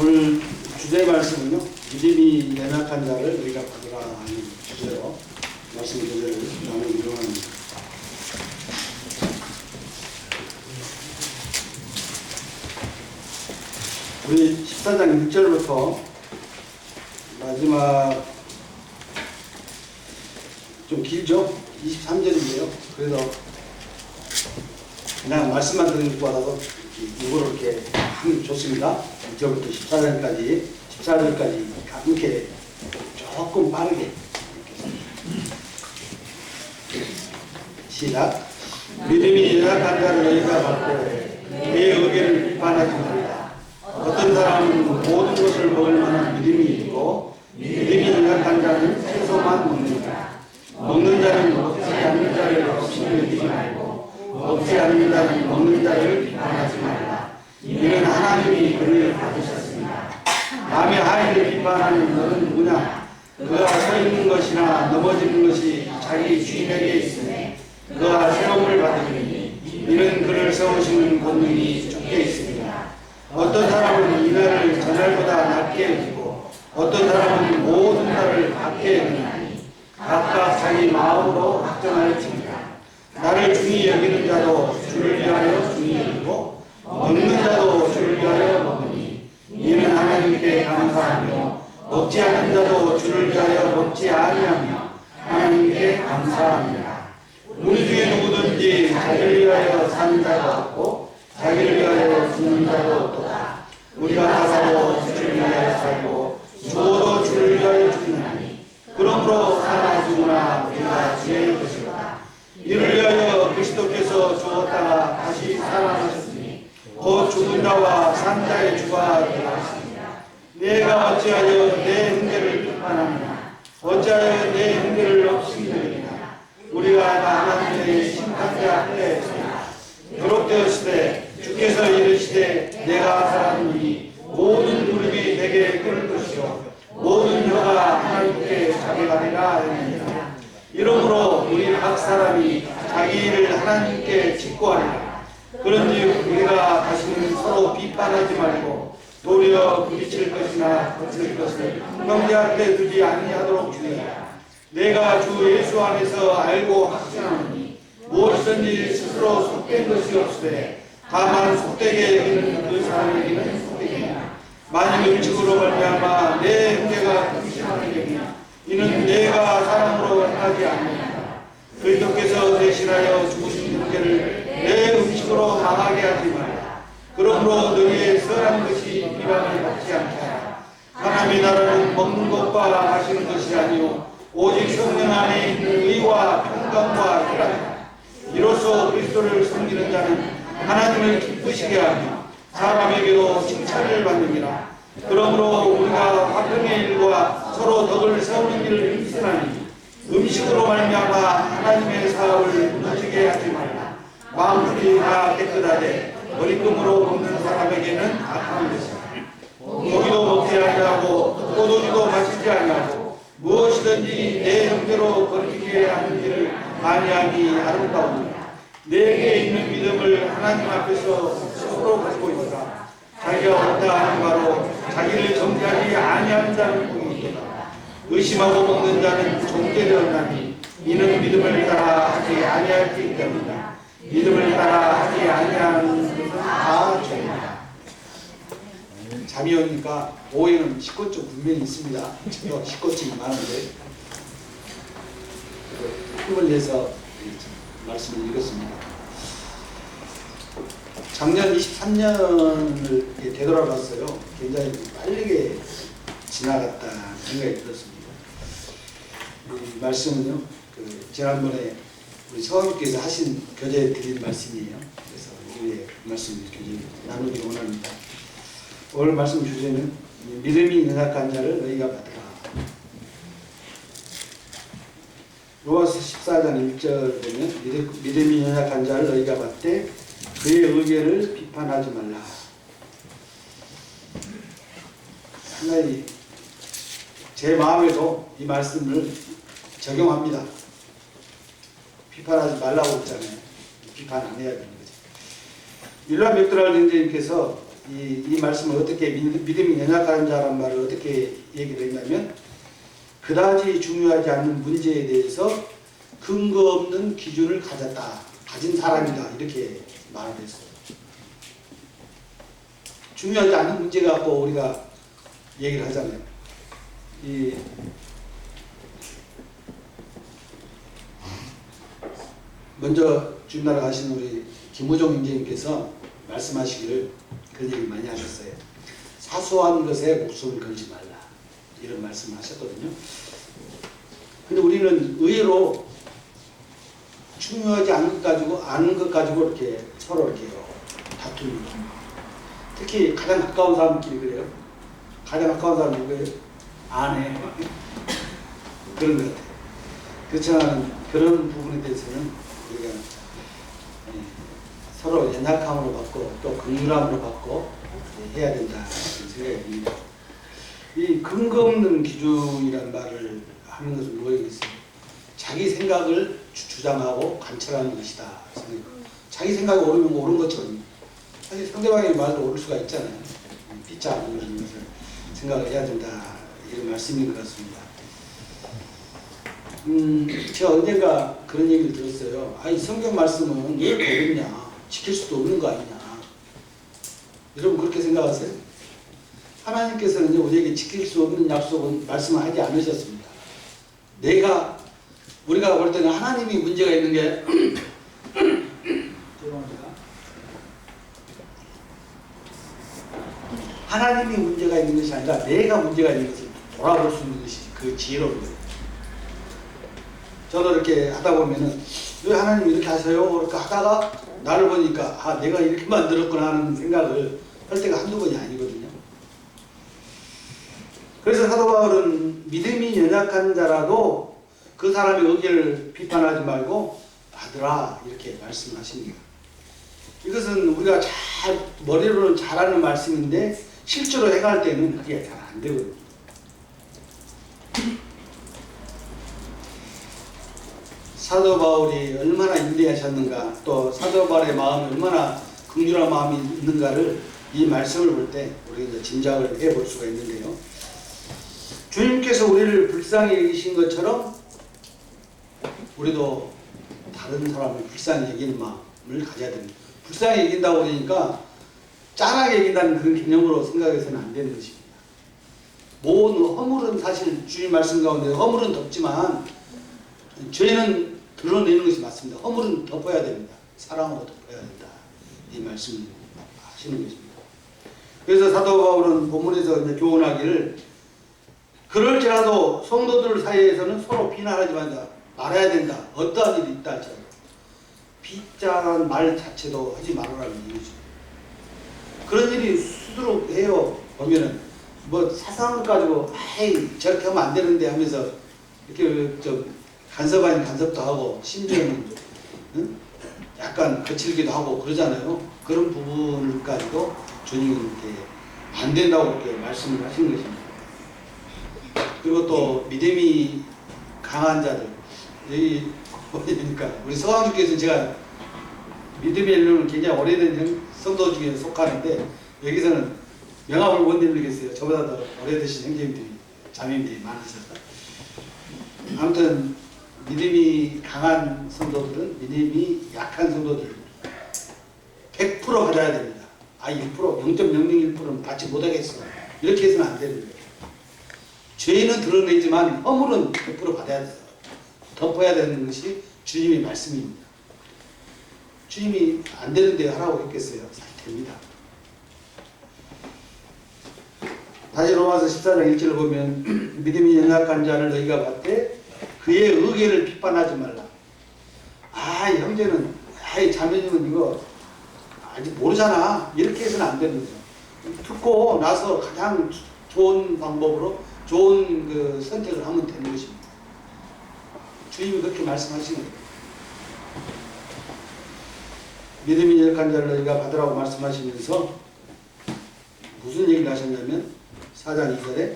오늘 주제 말씀은요, 믿음이 연약한 자를 너희가 받으라 하는 주제로 말씀 주제를 나누기로 합니다. 우리 14장 6절부터 마지막 좀 길죠? 23절인데요. 그래서 그냥 말씀만 듣는 것보다도 이거를 이렇게 하면 좋습니다. 6절부터 14절까지 함께 조금 빠르게 시작. 믿음이 연약한 자를 너희가 받고 그의 의견을 비판하지 말라. 어떤 사람은 모든 것을 먹을 만한 믿음이 있고 믿음이 연약한 자는 채소만 먹는다. 먹는 자는 먹지 않는 자를 없이 여기지 말고 먹지 않는 자는 먹는 자를 비판하지 말라. 이는 하나님이 그를 받으셨습니다. 남의 하인을 비판하는 너는 누구냐? 그가 서 있는 것이나 넘어지는 것이 자기 주인에게 있으니 그가 세움을 받으니 이는 그를 세우시는 권능이 주께 있습니다. 어떤 사람은 이날을 전날보다 낮게 여기고 어떤 사람은 모든 날을 낮게 여기나니 각각 자기 마음으로 확정하였습니다. 나를 중히 여기는 자도 주를 위하여 중히 여기고 먹는 자도 주를 위하여 먹으니 이는 하나님께 감사하며 먹지 않는 자도 주를 위하여 먹지 아니하며 하나님께 감사합니다. 우리 중에 누구든지 자기를 위하여 사는 자가 없고 자기를 위하여 죽는 자도 없도다. 우리가 살아도 주를 위하여 살고 죽어도 주를 위하여 죽나니 그러므로 살아 죽으나 우리가 주의 것이로다. 이를 위하여 그리스도께서 죽었다가 다시 살아나셨으니 곧 죽은 자와 산 자의 주가 되었습니다. 내가 어찌하여 내 형제를 비판하느냐? 어찌하여 내 형제를 업신여기냐? 우리가 다 하나님의 심판대 앞에 서리라. 기록되었으되 주께서 이르시되 내가 살았노니 모든 무릎이 내게 꿇을 것이요 모든 혀가 하나님께 자백하리라 하니라. 이러므로 우리 각 사람이 자기 일을 하나님께 직고하리라. 그런즉 우리가 다시는 서로 비판하지 말고 도리어 부딪힐 것이나 거칠 것을 형제 앞에 두지 아니하도록 주의하라. 내가 주 예수 안에서 알고 확신하노니 무엇이든지 스스로 속된 것이 없으되 다만 속되게 여기는 그 사람에게는 속되니라. 만일 음식으로 말미암아 내 형제가 불신하는 여기냐 이는 내가 사람으로 행하지 아니하니라. 그리스도께서 대신하여 죽으신 형제를 내 음식으로 망하게 하지 말라. 그러므로 너희의 선한 것이 비방을 받지 않게 하라. 하나님의 나라는 먹는 것과 마시는 것이 아니요 오직 성령 안에 있는 의와 평강과 희락이다. 이로써 그리스도를 섬기는 자는 하나님을 기쁘시게 하며 사람에게도 칭찬을 받느니라. 그러므로 우리가 화평의 일과 서로 덕을 세우는 일을 힘쓰나니 음식으로 말미암아 하나님의 사업을 무너지게 하지 말라. 마음들이 다 깨끗하되 머리금으로 먹는 사람에게는 악한 것이다. 고기도 먹지 아니하고 포도주도 마시지 아니하고 무엇이든지 내 형제로 거리게 하는 일을 아니하니 아름다우니라. 내게 있는 믿음을 하나님 앞에서 스스로 가지고 있으라. 자기가 옳다 하는 바로 자기를 정죄하지 아니하는 자는 복이 있도다. 의심하고 먹는 자는 정죄되었나니 이는 믿음을 따라 하지 아니하기 때문이다. 믿음을 따라 하지 아니하는 것은 다 죄입니다. 잠이 오니까 오해는 식곤증 분명히 있습니다. 저도 식곤증이 많은데 힘을 내서 말씀을 읽었습니다. 작년 23년을 되돌아봤어요. 굉장히 빠르게 지나갔다는 생각이 들었습니다. 이 말씀은요, 지난번에 우리 서원님께서 하신 교재 드린 말씀이에요. 그래서 우리의 말씀을 교재 나누기 원합니다. 오늘 말씀 주제는 믿음이 연약한 자를 너희가 받으라. 로마서 14장 1절 보면 믿음이 연약한 자를 너희가 받되 그의 의견을 비판하지 말라. 하나님 제 마음에도 이 말씀을 적용합니다. 비판하지 말라고 했잖아요. 비판 안 해야 되는 거죠. 윌리엄 맥도날드 선생님께서 이 말씀을 어떻게 믿음이 연약한 자란 말을 어떻게 얘기를 했냐면 그다지 중요하지 않는 문제에 대해서 근거 없는 기준을 가진 사람이다 이렇게 말을 했어요. 중요하지 않은 문제 갖고 우리가 얘기를 하잖아요. 먼저 주임나라 가신 우리 김우종 형제님께서 말씀하시기를 그런 얘기 많이 하셨어요. 사소한 것에 목숨을 걸지 말라 이런 말씀을 하셨거든요. 근데 우리는 의외로 중요하지 않은 것 가지고 이렇게 서로 이렇게 다툽니다. 특히 가장 가까운 사람끼리 그래요. 가장 가까운 사람 누구예요? 아내. 그런 것 같아요. 그렇지만 그런 부분에 대해서는 우리가 서로 연약함으로 받고 또 긍휼함으로 받고 해야 된다 생각이 듭니다. 이 근거 없는 기준이라는 말을 하는 것은 뭐겠어요? 자기 생각을 주장하고 관철하는 것이다. 자기 생각이 옳으면 옳은 것처럼 사실 상대방의 말도 옳을 수가 있잖아요. 삐짜 않는 것을 생각을 해야 된다. 이런 말씀인 것 같습니다. 제가 언젠가 그런 얘기를 들었어요. 아니 성경 말씀은 왜 이렇게 어렵냐? 지킬 수도 없는 거 아니냐? 여러분 그렇게 생각하세요? 하나님께서는 우리에게 지킬 수 없는 약속은 말씀을 하지 않으셨습니다. 우리가 볼 때는 하나님이 문제가 있는 게 죄송합니다. 하나님이 문제가 있는 것이 아니라 내가 문제가 있는 것을 돌아볼 수 있는 것이 그 지혜로운 거예요. 저도 이렇게 하다 보면은 왜 하나님 이렇게 하세요? 이렇게 하다가 나를 보니까 내가 이렇게 만들었구나 하는 생각을 할 때가 한두 번이 아니거든요. 그래서 사도 바울은 믿음이 연약한 자라도 그 사람의 의견을 비판하지 말고 받으라 이렇게 말씀하십니다. 이것은 우리가 머리로는 잘하는 말씀인데 실제로 행할 때는 그게 잘 안 되거든요. 사도 바울이 얼마나 인내하셨는가, 또 사도 바울의 마음이 얼마나 긍휼한 마음이 있는가를 이 말씀을 볼 때 우리가 짐작을 해볼 수가 있는데요. 주님께서 우리를 불쌍히 여기신 것처럼 우리도 다른 사람을 불쌍히 여기는 마음을 가져야 됩니다. 불쌍히 여긴다고 그러니까 짠하게 여긴다는 그런 개념으로 생각해서는 안 되는 것입니다. 모든 허물은 사실 주님 말씀 가운데 허물은 덮지만 죄는 드러내는 것이 맞습니다. 허물은 덮어야 됩니다. 사랑으로 덮어야 된다. 이 말씀을 하시는 것입니다. 그래서 사도 바울은 본문에서 이제 교훈하기를 그럴지라도 성도들 사이에서는 서로 비난하지 말아야 된다. 어떠한 일이 있다 할지라도 비자란 말 자체도 하지 말아라는 얘기죠. 그런 일이 수두룩 해요. 보면은 뭐 사소한 것 가지고 저렇게 하면 안 되는데 하면서 이렇게 좀 간섭 아닌 간섭도 하고 심지어는 약간 거칠기도 하고 그러잖아요. 그런 부분까지도 주님은 이렇게 안 된다고 이렇게 말씀을 하신 것입니다. 그리고 또 믿음이 강한 자들, 여기 보니까 우리 서강주께서는 제가 믿음의 연륜은 굉장히 오래된 성도 중에 속하는데 여기서는 명함을 못 내밀겠어요. 저보다 더 오래되신 형제님들이 자매님들이 많으셔서 아무튼 믿음이 강한 성도들은 믿음이 약한 성도들 100% 받아야 됩니다. 1%, 0.001%는 받지 못하겠어. 이렇게 해서는 안 되는 거예요. 죄는 드러내지만 허물은 100% 받아야 돼요. 덮어야 되는 것이 주님의 말씀입니다. 주님이 안 되는데 하라고 했겠어요? 잘 됩니다. 다시 로마서 14장 1절을 보면 믿음이 연약한 자를 너희가 받되 그의 의견을 비판하지 말라. 형제는 자매님은 이거 아직 모르잖아. 이렇게 해서는 안 되는 거죠. 듣고 나서 가장 좋은 방법으로 좋은 그 선택을 하면 되는 것입니다. 주님이 그렇게 말씀하시는 거예요. 믿음이 연약한 자를 너희가 받으라고 말씀하시면서 무슨 얘기를 하셨냐면 4장 2절에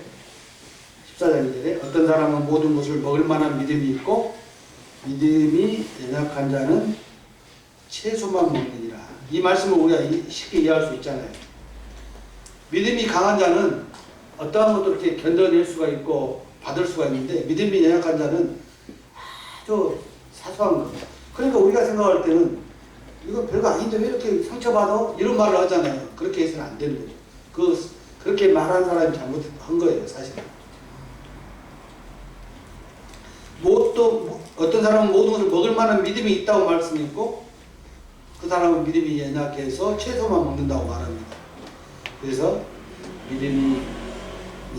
14장 2절에 어떤 사람은 모든 것을 먹을 만한 믿음이 있고 믿음이 연약한 자는 채소만 먹느니라. 이 말씀을 우리가 쉽게 이해할 수 있잖아요. 믿음이 강한 자는 어떠한 것도 이렇게 견뎌낼 수가 있고 받을 수가 있는데, 믿음이 연약한 자는 아주 사소한 거. 그러니까 우리가 생각할 때는 이거 별거 아닌데 왜 이렇게 상처받아? 이런 말을 하잖아요. 그렇게 해서는 안 되는 거죠. 그렇게 말하는 사람이 잘못한 거예요, 사실은. 또 어떤 사람은 모든 것을 먹을 만한 믿음이 있다고 말씀했고, 그 사람은 믿음이 연약해서 채소만 먹는다고 말합니다. 그래서 믿음이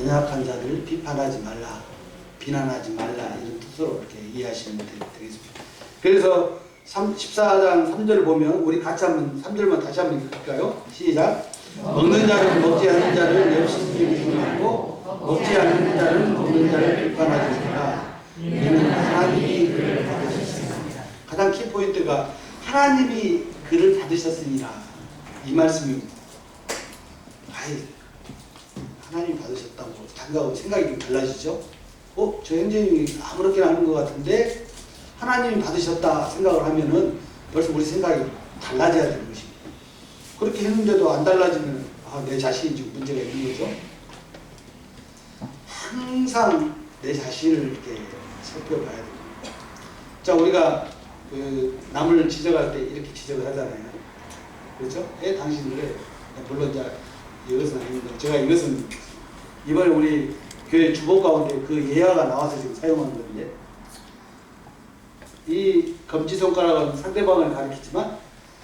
연약한 자를 비판하지 말라, 비난하지 말라, 이런 뜻으로 이렇게 이해하시면 되겠습니다. 그래서 14장 3절을 보면 우리 같이 한번 3절만 다시 한번 읽을까요? 시작. 먹는 자는 먹지 않는 자를 역시 비판하고 먹지 않는 자는 먹는 자를 비판하지 말라. 이는 하나님이 그를 받으셨습니다. 가장 키포인트가 하나님이 그를 받으셨으니라, 이 말씀입니다. 하나님이 받으셨다고 생각이 좀 달라지죠? 저 형제님이 아무렇게나 하는 것 같은데 하나님이 받으셨다 생각을 하면은 벌써 우리 생각이 달라져야 되는 것입니다. 그렇게 했는데도 안 달라지면 내 자신이 지금 문제가 있는 거죠. 항상 내 자신을 이렇게 살펴봐야 됩니다. 자, 우리가 남을 지적할 때 이렇게 지적을 하잖아요. 그렇죠? 당신 그래. 물론 이것은 아닙니다. 제가 이것은 이번에 우리 교회 주보 가운데 그 예화가 나와서 지금 사용하는 건데, 이 검지손가락은 상대방을 가리키지만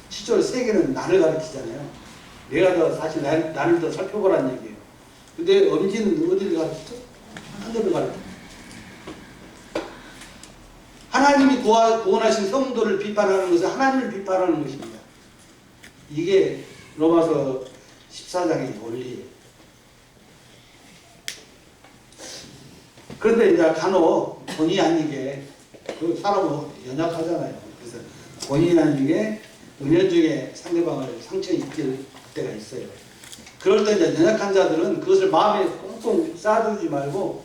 실제로 세계는 나를 가리키잖아요. 내가 더 사실 나를 더 살펴보라는 얘기예요. 근데 엄지는 어디를 가리키죠? 하늘을 가리키죠. 하나님이 구원하신 성도를 비판하는 것은 하나님을 비판하는 것입니다. 이게 로마서 14장의 원리예요. 그런데 이제 간혹 본의 아니게 사람은 연약하잖아요. 그래서 본의 아니게 은연중에 상대방을 상처 입힐 때가 있어요. 그럴 때 이제 연약한 자들은 그것을 마음에 꽁꽁 쌓아두지 말고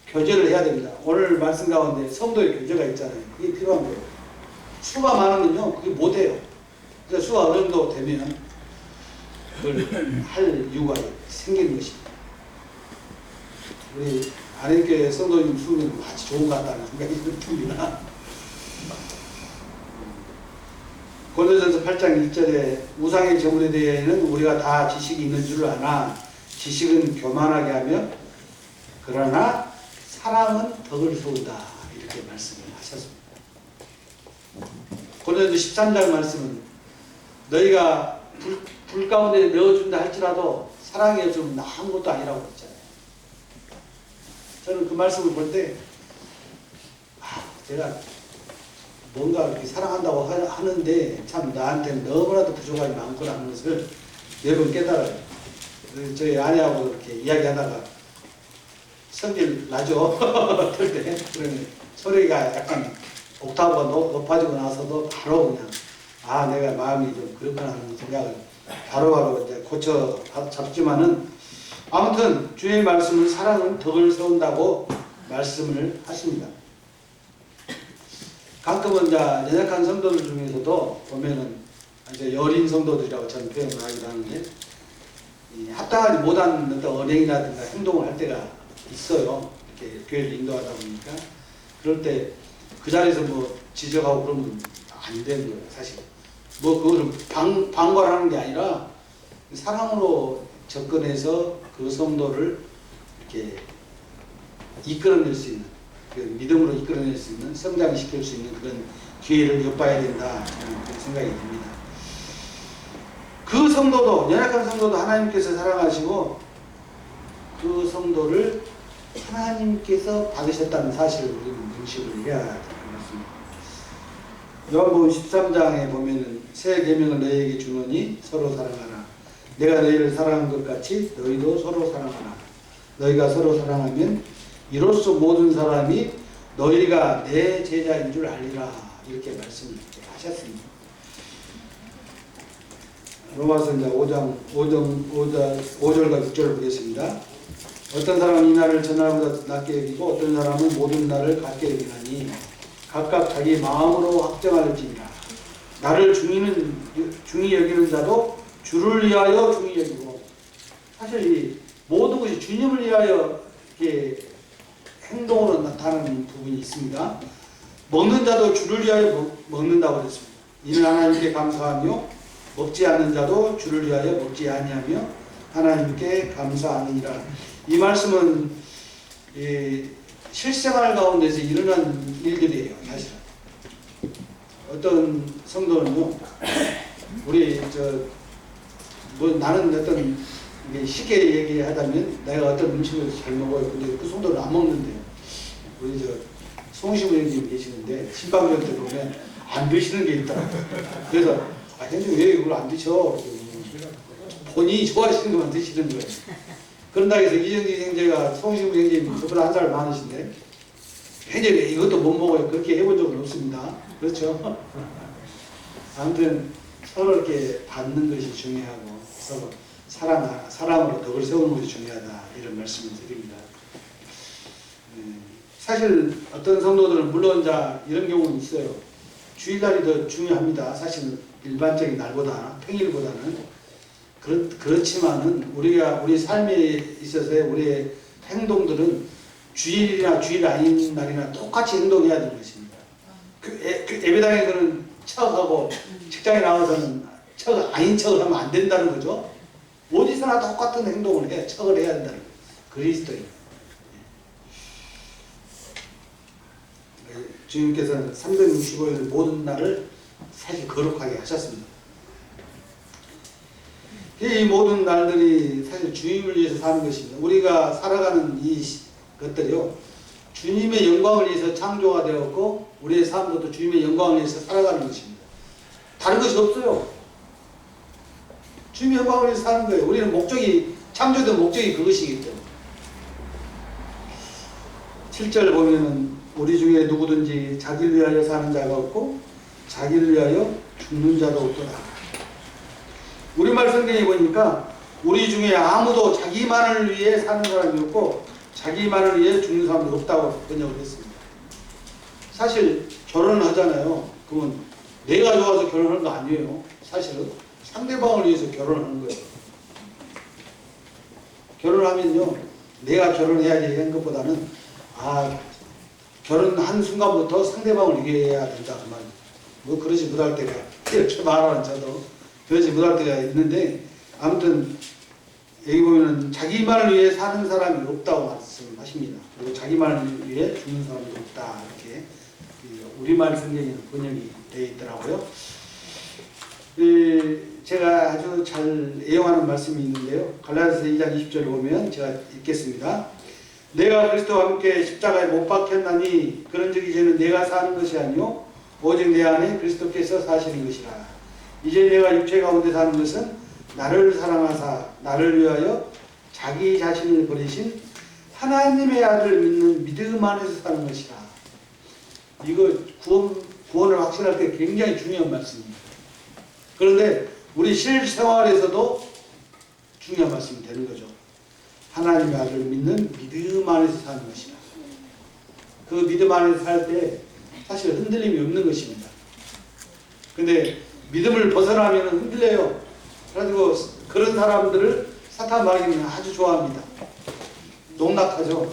교제를 해야 됩니다. 오늘 말씀 가운데 성도의 교제가 있잖아요. 그게 필요한 거예요. 수가 많으면요, 그게 못해요. 그래서 수가 어느 정도 되면 그걸 할 이유가 생기는 것입니다. 우리 안행교회 성도님 수는 아주 좋은 것 같다는 생각이 듭니다. 고린도전서 8장 1절에 우상의 제물에 대해는 우리가 다 지식이 있는 줄 아나 지식은 교만하게 하며 그러나 사랑은 덕을 쏘다, 이렇게 말씀을 하셨습니다. 고린도전서 13장 말씀은 너희가 불 가운데 넣어준다 할지라도 사랑이 없으면 아무것도 아니라고 했잖아요. 저는 그 말씀을 볼 때 제가 뭔가 이렇게 사랑한다고 하는데 참 나한테는 너무나도 부족함이 많구나 하는 것을 매번 깨달아요. 저희 아내하고 이렇게 이야기하다가 성질 나죠. 어떨 때 그러면 소리가 약간 옥타브가 높아지고 나서도 바로 그냥 내가 마음이 좀 그렇구나 하는 생각을 바로바로 이제 고쳐 잡지만은, 아무튼 주의 말씀은 사랑은 덕을 세운다고 말씀을 하십니다. 가끔은 이제 연약한 성도들 중에서도 보면은 이제 여린 성도들이라고 저는 표현을 하기도 하는데, 합당하지 못한 어떤 언행이라든가 행동을 할 때가 있어요. 이렇게 교회를 인도하다 보니까. 그럴 때 그 자리에서 뭐 지적하고 그러면 안 되는 거예요, 사실. 뭐 그거를 방관하는 게 아니라 사랑으로 접근해서 그 성도를 이렇게 이끌어낼 수 있는, 믿음으로 이끌어낼 수 있는, 성장시킬 수 있는 그런 기회를 엿봐야 된다, 저는 그런 생각이 듭니다. 그 성도도, 연약한 성도도 하나님께서 사랑하시고 그 성도를 하나님께서 받으셨다는 사실을 우리는 인식을 해야 되는 것입니다. 요한복음 13장에 보면은 새 계명을 너희에게 주노니 서로 사랑하라. 내가 너희를 사랑한 것 같이 너희도 서로 사랑하라. 너희가 서로 사랑하면 이로써 모든 사람이 너희가 내 제자인 줄 알리라, 이렇게 말씀을 하셨습니다. 로마서 5절과 6절을 보겠습니다. 어떤 사람은 이 날을 전날보다 낮게 여기고 어떤 사람은 모든 날을 같게 여기나니 각각 자기 마음으로 확정할지니라. 나를 중히 여기는 자도 주를 위하여 중히 여기고 사실 이 모든 것이 주님을 위하여 이렇게 행동으로 나타나는 부분이 있습니다. 먹는 자도 주를 위하여 먹는다고 그랬습니다. 이는 하나님께 감사하며 먹지 않는 자도 주를 위하여 먹지 아니하며 하나님께 감사하느니라. 이 말씀은 실생활 가운데서 일어난 일들이에요. 사실은 어떤 성도는요, 우리 나는 어떤 쉽게 얘기하자면 내가 어떤 음식을 잘 먹어요. 근데 그 성도를 안 먹는데요. 우리 송시부 형님 계시는데 신방전 때 보면 안 드시는 게 있더라고요. 그래서 형님 왜 이걸 안 드셔? 본인이 좋아하시는 것만 드시는 거예요. 그런다 해서 이정진 형제가 송시부 형님 저보다 한 살 많으신데 형제 왜 이것도 못 먹어요? 그렇게 해본 적은 없습니다. 그렇죠? 아무튼 서로 이렇게 받는 것이 중요하고 서로 사랑으로 덕을 세우는 것이 중요하다, 이런 말씀을 드립니다. 사실 어떤 성도들은 물론 이런 경우는 있어요. 주일날이 더 중요합니다. 사실 일반적인 날보다, 평일보다는. 그렇지만은 우리 삶에 있어서의 우리의 행동들은 주일이나 주일 아닌 날이나 똑같이 행동해야 되는 것입니다. 예배당에서는 척하고 직장에 나와서는 척 아닌 척을 하면 안 된다는 거죠. 어디서나 똑같은 행동을 척을 해야 된다는 거예요. 그리스도인. 주님께서는 365일 모든 날을 사실 거룩하게 하셨습니다. 이 모든 날들이 사실 주님을 위해서 사는 것입니다. 우리가 살아가는 이 것들이요, 주님의 영광을 위해서 창조가 되었고 우리의 삶도 또 주님의 영광을 위해서 살아가는 것입니다. 다른 것이 없어요. 주님의 영광을 위해서 사는 거예요. 우리는 창조된 목적이 그것이기 때문에. 7절 보면은 우리 중에 누구든지 자기를 위하여 사는 자가 없고 자기를 위하여 죽는 자도 없더라. 우리말 성경에 보니까 우리 중에 아무도 자기만을 위해 사는 사람이 없고 자기만을 위해 죽는 사람이 없다고 번역을 했습니다. 사실 결혼을 하잖아요. 그러면 내가 좋아서 결혼하는 거 아니에요. 사실은 상대방을 위해서 결혼하는 거예요. 결혼하면요, 내가 결혼해야지 하는 것보다는 결혼한 순간부터 상대방을 위해야 된다 그 말이에요. 뭐 그러지 못할 때가, 이렇게 말하는 저도 그러지 못할 때가 있는데, 아무튼 여기 보면은 자기만을 위해 사는 사람이 없다고 말씀하십니다. 그리고 자기만을 위해 죽는 사람이 없다, 이렇게 우리말 성경에는 번역이 되어 있더라고요. 제가 아주 잘 애용하는 말씀이 있는데요. 갈라디아서 2장 20절을 보면 제가 읽겠습니다. 내가 그리스도와 함께 십자가에 못 박혔나니 그런즉 이제는 내가 사는 것이 아니요 오직 내 안에 그리스도께서 사시는 것이라. 이제 내가 육체 가운데 사는 것은 나를 사랑하사 나를 위하여 자기 자신을 버리신 하나님의 아들을 믿는 믿음 안에서 사는 것이라. 이거 구원을 확신할 때 굉장히 중요한 말씀입니다. 그런데 우리 실생활에서도 중요한 말씀이 되는 거죠. 하나님의 아들을 믿는 믿음 안에서 사는 것이다. 그 믿음 안에서 살 때 사실 흔들림이 없는 것입니다. 근데 믿음을 벗어나면 흔들려요. 그래가지고 그런 사람들을 사탄 마귀는 아주 좋아합니다. 농락하죠.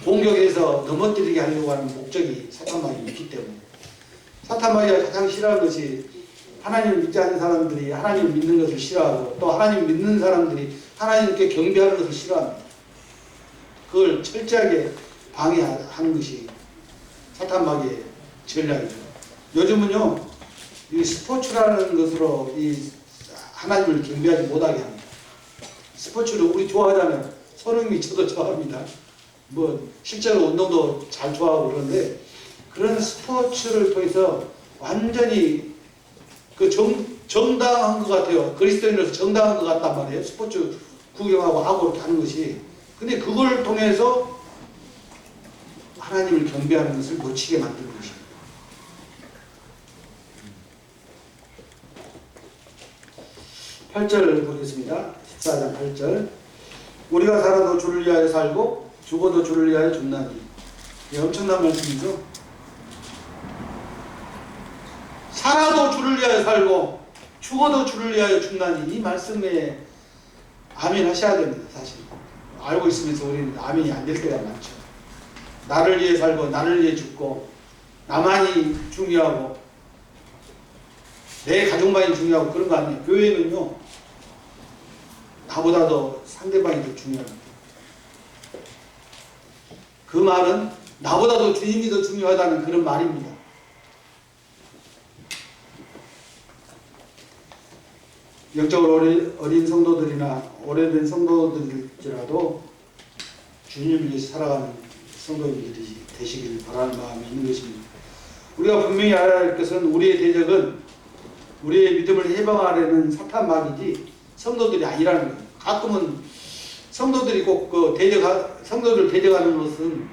공격해서 넘어뜨리게 하려고 하는 목적이 사탄 마귀에 있기 때문에. 사탄 마귀가 가장 싫어하는 것이 하나님을 믿지 않는 사람들이 하나님을 믿는 것을 싫어하고, 또 하나님을 믿는 사람들이 하나님께 경배하는 것을 싫어합니다. 그걸 철저하게 방해하는 것이 사탄 마귀의 전략이죠. 요즘은요, 이 스포츠라는 것으로 이 하나님을 경배하지 못하게 합니다. 스포츠를 우리 좋아하잖아요. 손흥민 저도 좋아합니다. 뭐 실제로 운동도 잘 좋아하고 그런데, 그런 스포츠를 통해서 완전히 정당한 것 같아요. 그리스도인으로서 정당한 것 같단 말이에요. 스포츠 구경하고 하고 이렇게 하는 것이. 근데 그걸 통해서 하나님을 경배하는 것을 놓치게 만드는 것입니다. (8절) 보겠습니다. 14장 8절. 우리가 살아도 주를 위하여 살고 죽어도 주를 위하여 죽나니. 엄청난 말씀이죠. 살아도 주를 위하여 살고 죽어도 주를 위하여 죽나니. 이 말씀에 아멘 하셔야 됩니다. 사실 알고 있으면서 우리는 아멘이 안 될 때가 많죠. 나를 위해 살고 나를 위해 죽고 나만이 중요하고 내 가족만이 중요하고 그런 거 아니에요. 교회는요 나보다도 상대방이 더 중요합니다. 그 말은 나보다도 주님이 더 중요하다는 그런 말입니다. 영적으로 어린 성도들이나 오래된 성도들일지라도 주님을 위해서 살아가는 성도님들이 되시길 바라는 마음이 있는 것입니다. 우리가 분명히 알아야 할 것은 우리의 대적은 우리의 믿음을 해방하려는 사탄 마귀지 성도들이 아니라는 거예요. 가끔은 성도들이 꼭 성도들 대적하는 것은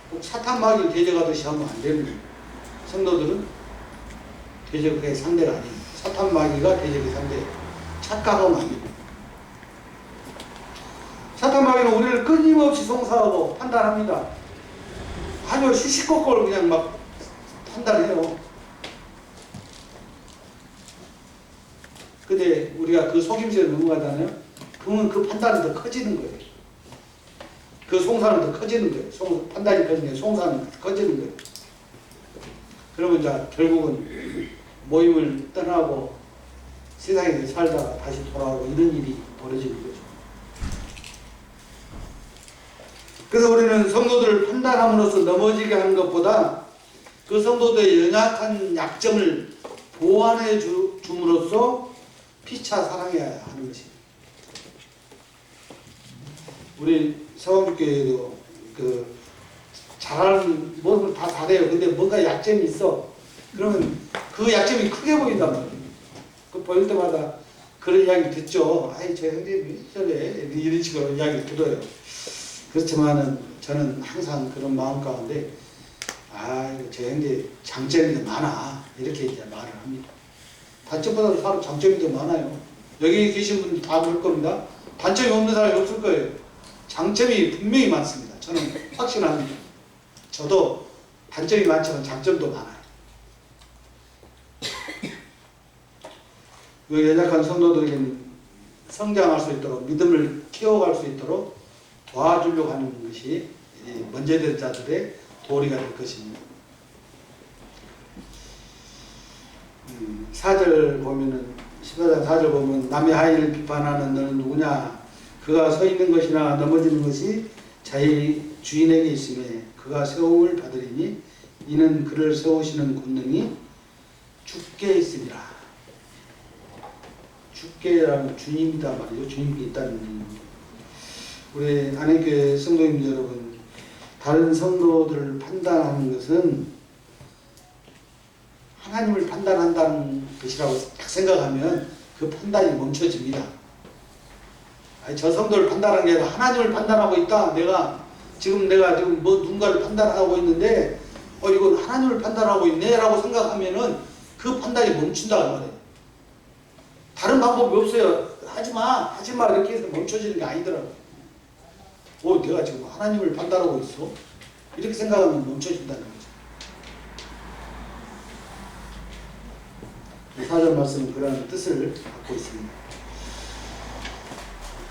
꼭 사탄 마귀를 대적하듯이 하면 안 되는 거예요. 성도들은 대적의 상대가 아닙니다. 사탄 마귀가 대적의 상대예요. 착각하면 안 됩니다. 사탄 마귀는 우리를 끊임없이 송사하고 판단합니다. 아주 시시콜콜 그냥 막 판단해요. 근데 우리가 그 속임수에 넘어가잖아요. 그러면 그 판단은 더 커지는 거예요. 그 송사는 더 커지는 거예요. 판단이 커지는 거예요. 송사는 커지는 거예요. 그러면 이제 결국은 모임을 떠나고 세상에서 살다가 다시 돌아오고 이런 일이 벌어지는 거죠. 그래서 우리는 성도들을 판단함으로써 넘어지게 하는 것보다 그 성도들의 연약한 약점을 보완해 줌으로써 피차 사랑해야 하는 것입니다. 우리 서원교회도 잘하는 모든 다 잘해요. 근데 뭔가 약점이 있어. 그러면 그 약점이 크게 보인단 말이에요. 그 보일 때마다 그런 이야기 듣죠. 아이 저 형님이 저래 이런 식으로 이야기 들어요. 그렇지만은 저는 항상 그런 마음 가운데 저 형제 장점이 더 많아 이렇게 이제 말을 합니다. 단점보다도 사람 장점이 더 많아요. 여기 계신 분들 다 그럴 겁니다. 단점이 없는 사람이 없을 거예요. 장점이 분명히 많습니다. 저는 확신합니다. 저도 단점이 많지만 장점도 많아요. 그 연약한 성도들에게는 성장할 수 있도록 믿음을 키워갈 수 있도록 도와주려고 하는 것이 먼저된 자들의 도리가 될 것입니다. 4절 보면은 14장 4절 보면 남의 하인을 비판하는 너는 누구냐? 그가 서 있는 것이나 넘어지는 것이 자기 주인에게 있음에 그가 세움을 받으리니 이는 그를 세우시는 권능이 주께 있으리라. 주께라는 주님이다 말이죠. 주님이 있다는 우리 안행교회 성도님 여러분, 다른 성도들을 판단하는 것은 하나님을 판단한다는 것이라고 딱 생각하면 그 판단이 멈춰집니다. 아니, 저 성도를 판단하는 게 아니라 하나님을 판단하고 있다. 내가 지금 뭐 누군가를 판단하고 있는데 이건 하나님을 판단하고 있네 라고 생각하면은 그 판단이 멈춘다는 말이에요. 다른 방법이 없어요. 하지마 이렇게 해서 멈춰지는 게 아니더라고요. 내가 지금 하나님을 판단하고 있어? 이렇게 생각하면 멈춰진다는 거죠. 4절 말씀은 그런 뜻을 갖고 있습니다.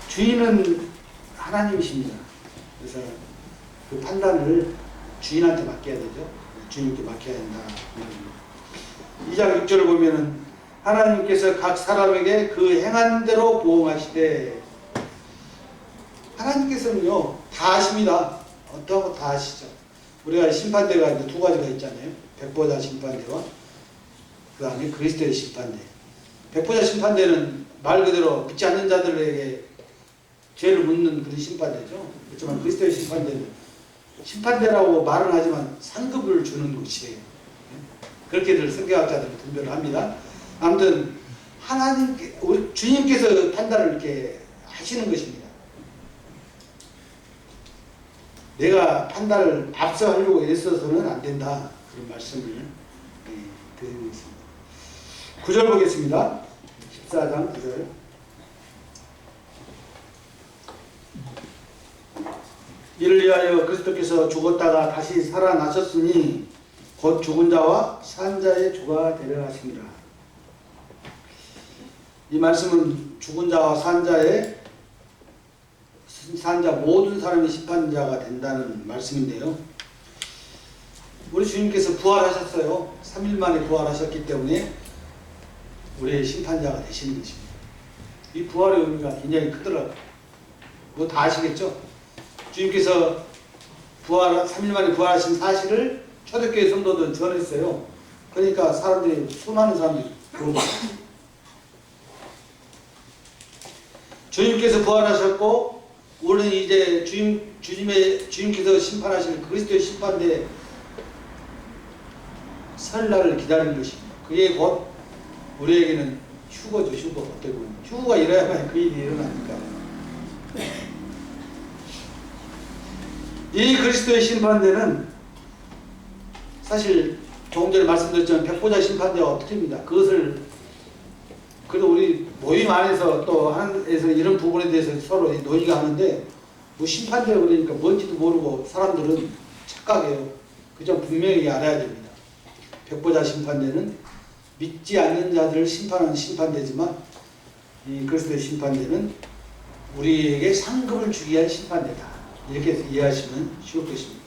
주인은 하나님이십니다. 그래서 그 판단을 주인한테 맡겨야 되죠. 주님께 맡겨야 된다. 2장 6절을 보면은 하나님께서 각 사람에게 그 행한 대로 보응하시되, 하나님께서는요 다 아십니다. 어떠하고 다 아시죠. 우리가 심판대가 이제 두 가지가 있잖아요. 백보자 심판대와 그 다음에 그리스도의 심판대. 백보자 심판대는 말 그대로 믿지 않는 자들에게 죄를 묻는 그런 심판대죠. 그렇지만 그리스도의 심판대는 심판대라고 말은 하지만 상급을 주는 곳이에요. 그렇게들 성경학자들은 분별을 합니다. 아무튼 하나님께, 우리 주님께서 판단을 이렇게 하시는 것입니다. 내가 판단을 앞서 하려고 애써서는 안 된다. 그런 말씀을 드리고 있습니다. 9절 보겠습니다. 14장 9절. 이를 위하여 그리스도께서 죽었다가 다시 살아나셨으니 곧 죽은 자와 산 자의 주가 되려 하십니다. 이 말씀은 죽은 자와 산 자 모든 사람이 심판자가 된다는 말씀인데요. 우리 주님께서 부활하셨어요. 3일 만에 부활하셨기 때문에 우리의 심판자가 되시는 것입니다. 이 부활의 의미가 굉장히 크더라고요. 뭐 다 아시겠죠? 주님께서 3일 만에 부활하신 사실을 초대교회 성도들은 전했어요. 그러니까 수많은 사람들이 그런 주님께서 부활하셨고, 우리는 이제 주님께서 심판하실 그리스도의 심판대 설날을 기다리는 것입니다. 그게 곧 우리에게는 휴거죠, 휴거. 어떻게 보면 휴거가 일어야만 그 일이 일어나니까. 이 그리스도의 심판대는 사실 조금 전에 말씀드렸지만 백보자 심판대가 어떻게 합니다. 그것을 그래도 우리 모임 안에서 또 한에서 이런 부분에 대해서 서로 논의가 하는데, 뭐 심판대가 그러니까 뭔지도 모르고 사람들은 착각해요. 그 점 분명히 알아야 됩니다. 백보자 심판대는 믿지 않는 자들을 심판하는 심판대지만, 이 그리스도의 심판대는 우리에게 상급을 주기 위한 심판대다. 이렇게 이해하시면 쉬울 것입니다.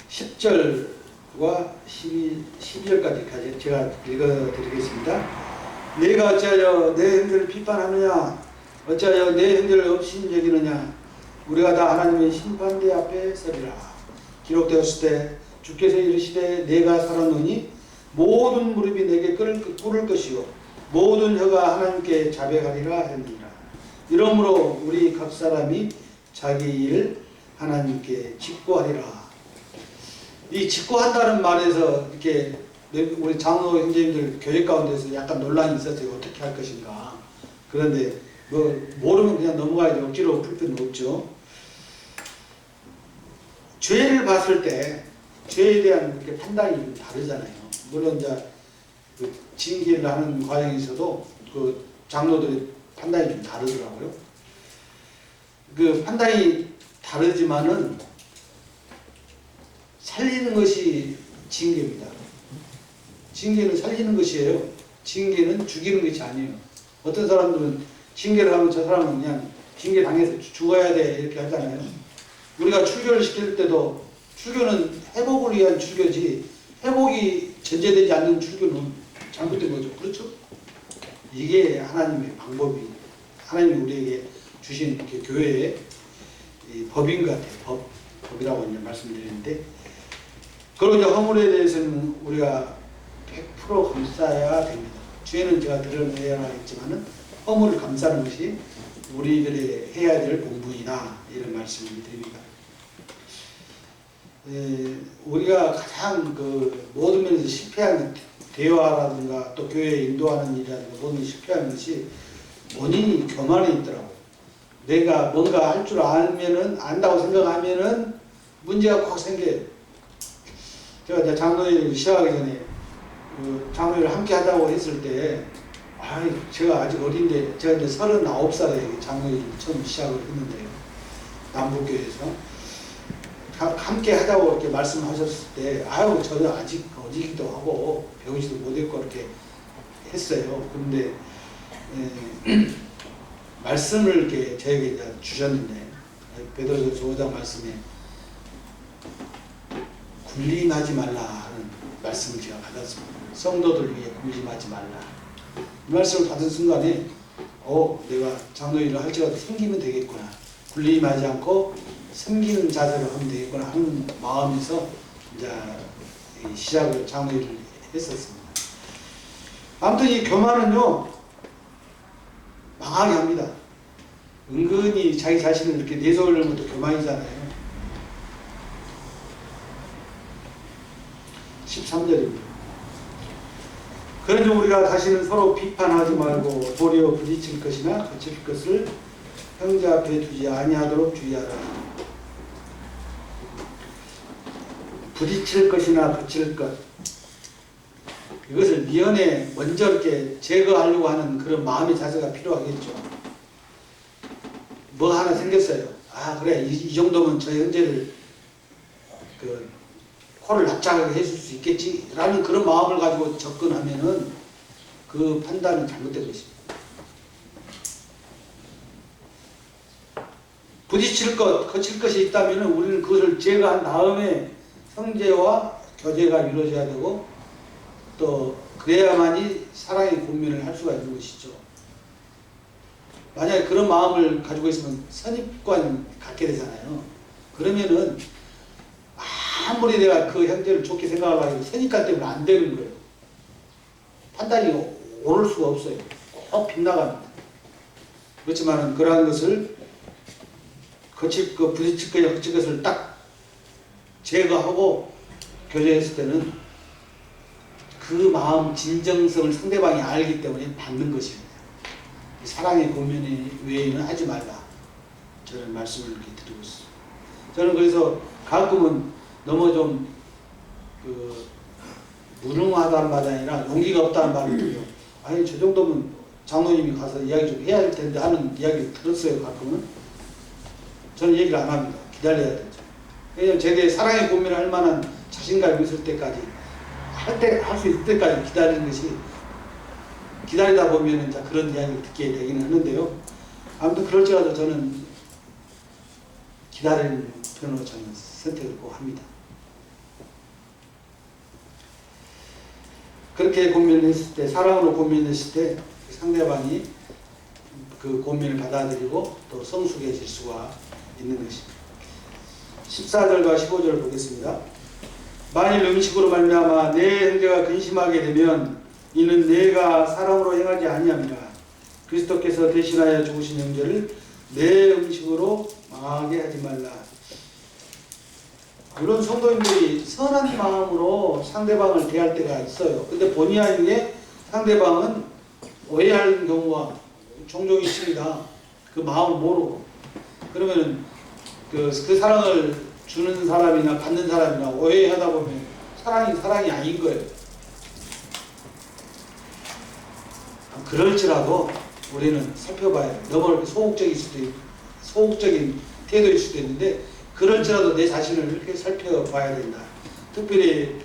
10절과 12절까지까지 제가 읽어드리겠습니다. 내가 어찌하여 내 형제를 비판하느냐? 어찌하여 내 형제를 업신여기느냐? 우리가 다 하나님의 심판대 앞에 서리라. 기록되었을 때 주께서 이르시되 내가 살았노니 모든 무릎이 내게 꿇을 것이요 모든 혀가 하나님께 자백하리라 했느니라. 이러므로 우리 각 사람이 자기 일 하나님께 직고하리라. 이 직고한다는 말에서 이렇게 우리 장로 형제님들 교회 가운데서 약간 논란이 있었어요. 어떻게 할 것인가. 그런데 뭐 모르면 그냥 넘어가야지 억지로 풀 필요는 없죠. 죄를 봤을 때 죄에 대한 이렇게 판단이 좀 다르잖아요. 물론 이제 그 징계를 하는 과정에서도 그 장로들의 판단이 좀 다르더라고요. 그 판단이 다르지만은 살리는 것이 징계입니다. 징계는 살리는 것이에요. 징계는 죽이는 것이 아니에요. 어떤 사람들은 징계를 하면 저 사람은 그냥 징계 당해서 죽어야 돼 이렇게 하잖아요. 우리가 출교를 시킬 때도 출교는 회복을 위한 출교지 회복이 전제되지 않는 출교는 잘못된 거죠. 그렇죠? 이게 하나님의 방법이, 하나님이 우리에게 주신 교회의 법인 것 같아요. 법이라고 이제 말씀드리는데, 그리고 이제 허물에 대해서는 우리가 100% 감싸야 됩니다. 죄는 제가 드러내야 하겠지만은 허물을 감싸는 것이 우리들의 해야 될 공부이다, 이런 말씀을 드립니다. 우리가 가장 그 모든 면에서 실패한 대화라든가 또 교회에 인도하는 일이라든가 모든 실패하는 것이 원인이 교만에 있더라고요. 내가 뭔가 할 줄 알면은, 안다고 생각하면은 문제가 확 생겨요. 제가 이제 장로회를 시작하기 전에 그 장로회를 함께 하자고 했을 때, 제가 아직 어린데, 제가 이제 39살에 장로회를 처음 시작을 했는데요. 남북교회에서. 함께 하자고 이렇게 말씀하셨을 때, 저는 아직 어리기도 하고 배우지도 못했고 이렇게 했어요. 그런데 말씀을 이렇게 저에게 주셨는데, 베드로전서 5장 말씀에 군림하지 말라 하는 말씀을 제가 받았습니다. 성도들 위해 군림하지 말라. 이 말씀을 받은 순간에 내가 장로 일을 할지라도 섬기면 되겠구나. 군림하지 않고 섬기는 자세로 하면 되겠구나 하는 마음에서 이제 시작을 장로 일을 했었습니다. 아무튼 이 교만은요, 망하게 합니다. 은근히 자기 자신을 이렇게 내세우려는 것도 교만이잖아요. 13절입니다. 그러니 우리가 다시는 서로 비판하지 말고 도리어 부딪힐 것이나 거칠 것을 형제 앞에 두지 아니하도록 주의하라. 부딪힐 것이나 붙일 것, 이것을 미연에 먼저 이렇게 제거하려고 하는 그런 마음의 자세가 필요하겠죠. 뭐 하나 생겼어요. 그래, 이 정도면 저 형제를 코를 납작하게 해줄 수 있겠지 라는 그런 마음을 가지고 접근하면은 그 판단은 잘못된 것입니다. 부딪힐 것, 거칠 것이 있다면 우리는 그것을 제거한 다음에 성제와 교제가 이루어져야 되고 또 그래야만이 사랑의 공면을 할 수가 있는 것이죠. 만약에 그런 마음을 가지고 있으면 선입관 갖게 되잖아요. 그러면은 아무리 내가 그 형제를 좋게 생각하려고 해도 선입관 때문에 안 되는 거예요. 판단이 오를 수가 없어요. 꼭 빗나갑니다. 그렇지만 그러한 것을 거칠 것, 부딪힐 것, 거칠 것을 딱 제거하고 교제했을 때는 그 마음 진정성을 상대방이 알기 때문에 받는 것입니다. 사랑의 고면 외에는 하지 말라. 저는 말씀을 이렇게 드리고 있습니다. 저는 그래서 가끔은 너무 좀 무능하다는 말이 아니라 용기가 없다는 말을 들어요. 아니 저 정도면 장로님이 가서 이야기 좀 해야 할 텐데 하는 이야기를 들었어요. 가끔은. 저는 얘기를 안 합니다. 기다려야 되죠. 왜냐하면 제게 사랑의 고민을 할 만한 자신감이 있을 때까지 할 수 있을 때까지 기다리는 것이 기다리다 보면 이제 그런 이야기를 듣게 되기는 하는데요. 아무튼 그럴지라도 저는 기다리는 편으로 저는 선택을 꼭 합니다. 그렇게 고민했을 때, 사랑으로 고민했을 때 상대방이 그 고민을 받아들이고 또 성숙해질 수가 있는 것입니다. 14절과 15절을 보겠습니다. 만일 음식으로 말미암아 내 형제가 근심하게 되면 이는 내가 사랑으로 행하지 아니함이라. 그리스도께서 대신하여 죽으신 형제를 내 음식으로 망하게 하지 말라. 물론 성도님들이 선한 마음으로 상대방을 대할 때가 있어요. 근데 본의 아니게 상대방은 오해하는 경우가 종종 있습니다. 그 마음을 모르고. 그러면은 그 사랑을 주는 사람이나 받는 사람이나 오해하다 보면 사랑이 아닌 거예요. 그럴지라도 우리는 살펴봐야 돼요. 너무 소극적인 태도일 수도 있는데 그럴지라도 내 자신을 이렇게 살펴봐야 된다. 특별히